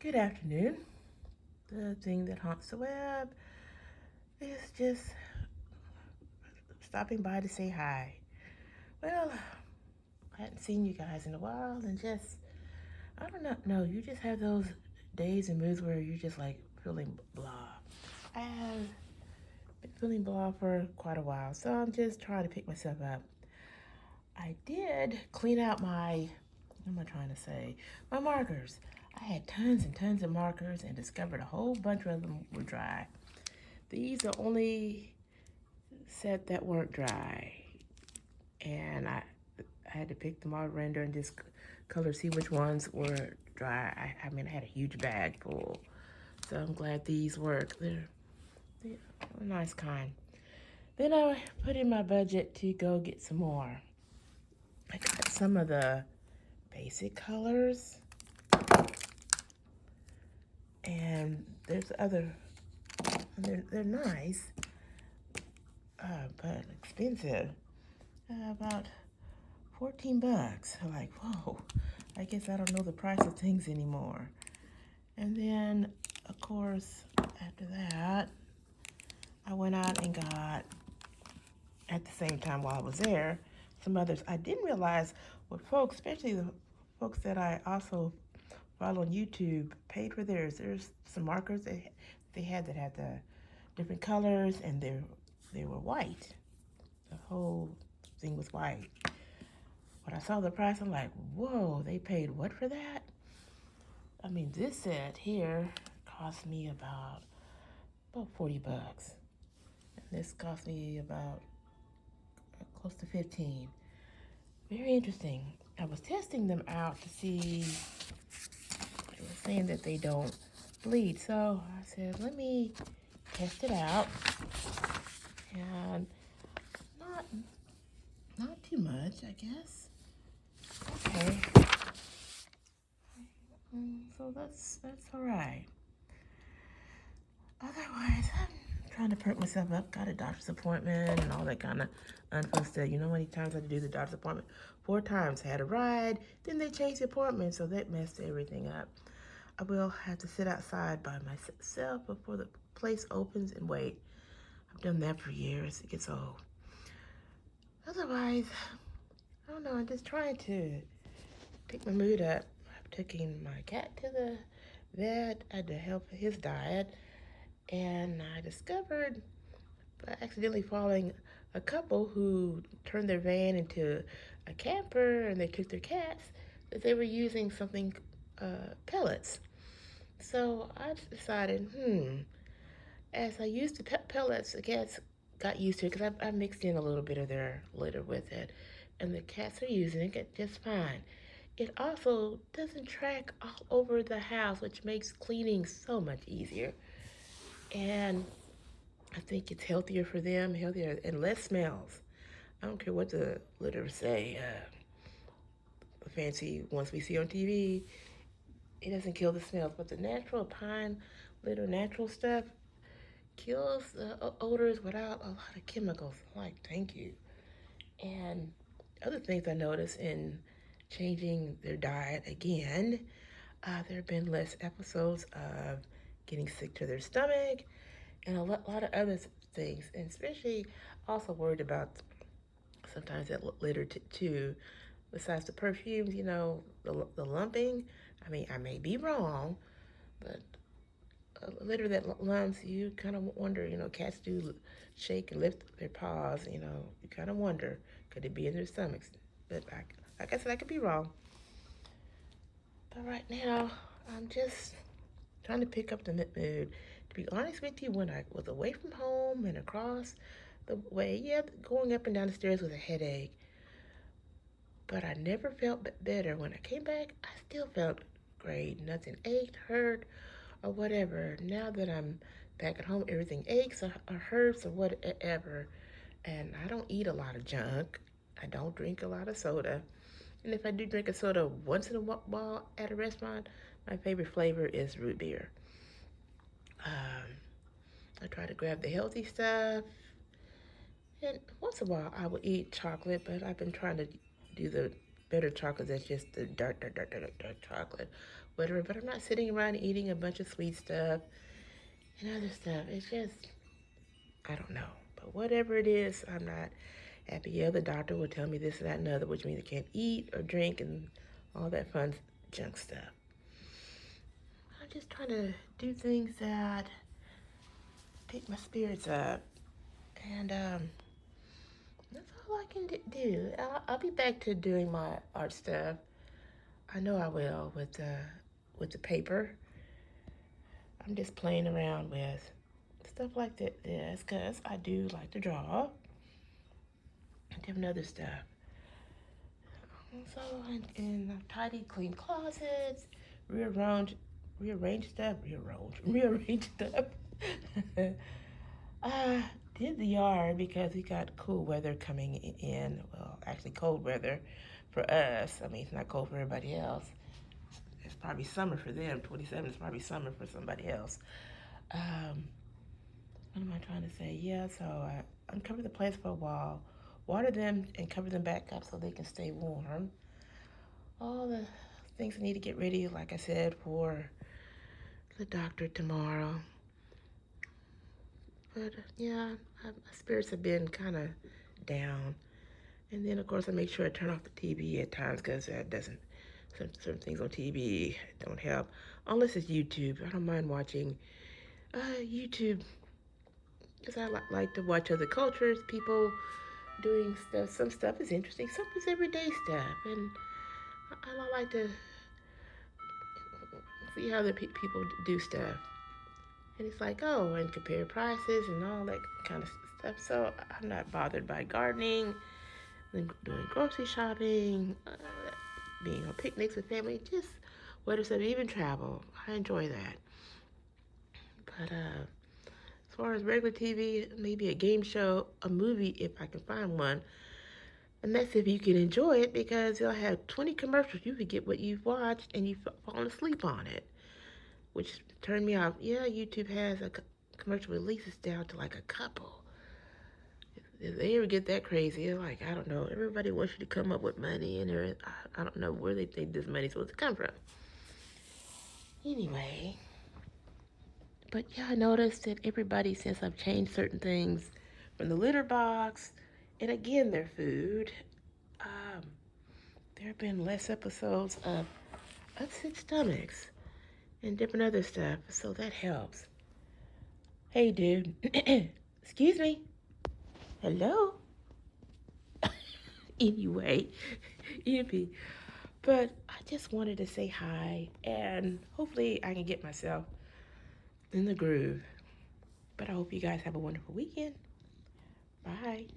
Good afternoon. The thing that haunts the web is just stopping by to say hi. Well, I hadn't seen you guys in a while, and I don't know, you just have those days and moods where you're just like feeling blah. I have been feeling blah for quite a while, so I'm just trying to pick myself up. I did clean out what am I trying to say? My markers. I had tons and tons of markers and discovered a whole bunch of them were dry. These are only set that weren't dry, and I had to pick them out, render, and just color, see which ones were dry. I had a huge bag full, so I'm glad these work. They're a nice kind. Then I put in my budget to go get some more. I got some of the basic colors, and there's other. They're nice, but expensive. About $14. I'm like, whoa, I guess I don't know the price of things anymore. And then, of course, after that, I went out and got, at the same time while I was there, some others. I didn't realize what folks, especially the folks that I also follow on YouTube, paid for theirs. There's some markers they had that had the different colors, and they were white. The whole thing was white. When I saw the price, I'm like, whoa, they paid what for that? I mean, this set here cost me about $40. And this cost me about close to 15. Very interesting. I was testing them out to see, they were saying that they don't bleed. So I said, let me test it out. And not not too much, I guess. Okay. So that's all right. Otherwise, I'm trying to perk myself up. Got a doctor's appointment and all that kind of unfun stuff. You know how many times I had to do the doctor's appointment? 4 times. I had a ride, then they changed the appointment, so that messed everything up. I will have to sit outside by myself before the place opens and wait. I've done that for years. It gets old. Otherwise, I don't know. I'm just trying to pick my mood up. I've taken my cat to the vet. I had to help his diet. And I discovered by accidentally following a couple who turned their van into a camper and they took their cats that they were using something, pellets. So I decided, as I used the pellets, the cats got used to it because I mixed in a little bit of their litter with it. And the cats are using it just fine. It also doesn't track all over the house, which makes cleaning so much easier. And I think it's healthier for them, healthier and less smells. I don't care what the litter say. The fancy ones we see on TV, it doesn't kill the smells, but the natural pine litter, natural stuff kills the odors without a lot of chemicals. I'm like, thank you. And other things I noticed in changing their diet again, there have been less episodes of getting sick to their stomach and a lot of other things, and especially also worried about sometimes that litter too. Besides the perfumes, the lumping. I mean, I may be wrong, but a litter that lumps, you kind of wonder. Cats do shake and lift their paws. You kind of wonder, could it be in their stomachs? But like I said, I could be wrong. But right now, I'm just trying to pick up the mood. To be honest with you, when I was away from home and across the way, yeah, going up and down the stairs was a headache. But I never felt better. When I came back, I still felt great. Nothing ached, hurt, or whatever. Now that I'm back at home, everything aches or hurts or whatever. And I don't eat a lot of junk. I don't drink a lot of soda. And if I do drink a soda once in a while at a restaurant, my favorite flavor is root beer. Um, I try to grab the healthy stuff. And once in a while, I will eat chocolate, but I've been trying to do the better chocolate than just the dark chocolate, whatever. But I'm not sitting around eating a bunch of sweet stuff and other stuff. It's just, I don't know. But whatever it is, I'm not happy. Yeah, the doctor will tell me this, that, and other, which means I can't eat or drink and all that fun junk stuff. I'm just trying to do things that pick my spirits up. And that's all I can do. I'll be back to doing my art stuff. I know I will with the paper. I'm just playing around with stuff like this because I do like to draw and different other stuff. So and I've tidied, clean closets, rearrange stuff, rearrange stuff. I did the yard because we got cool weather coming in. Well, actually cold weather for us. I mean, it's not cold for everybody else. It's probably summer for them. 27 is probably summer for somebody else. What am I trying to say? Yeah, so I uncover the plants for a while, water them and cover them back up so they can stay warm. All the things I need to get ready, like I said, for the doctor tomorrow. But yeah, my spirits have been kind of down. And then, of course, I make sure I turn off the TV at times because that doesn't, some things on TV don't help. Unless it's YouTube. I don't mind watching YouTube because I like to watch other cultures, people doing stuff. Some stuff is interesting, some is everyday stuff. And I like to see how the people do stuff. And it's like, oh, and compare prices and all that kind of stuff. So I'm not bothered by gardening, doing grocery shopping, being on picnics with family, just whether stuff, even travel. I enjoy that. But as far as regular TV, maybe a game show, a movie if I can find one. And that's if you can enjoy it because they'll have 20 commercials. You forget what you've watched and you've fallen asleep on it, which turned me off. Yeah, YouTube has a commercial releases down to like a couple. If they ever get that crazy, it's like, I don't know, everybody wants you to come up with money and I don't know where they think this money's supposed to come from. Anyway, but yeah, I noticed that everybody, since I've changed certain things from the litter box, and again, their food, there have been less episodes of upset stomachs and different other stuff, so that helps. Hey, dude. Excuse me. Hello? Anyway, yippee. But I just wanted to say hi, and hopefully I can get myself in the groove. But I hope you guys have a wonderful weekend. Bye.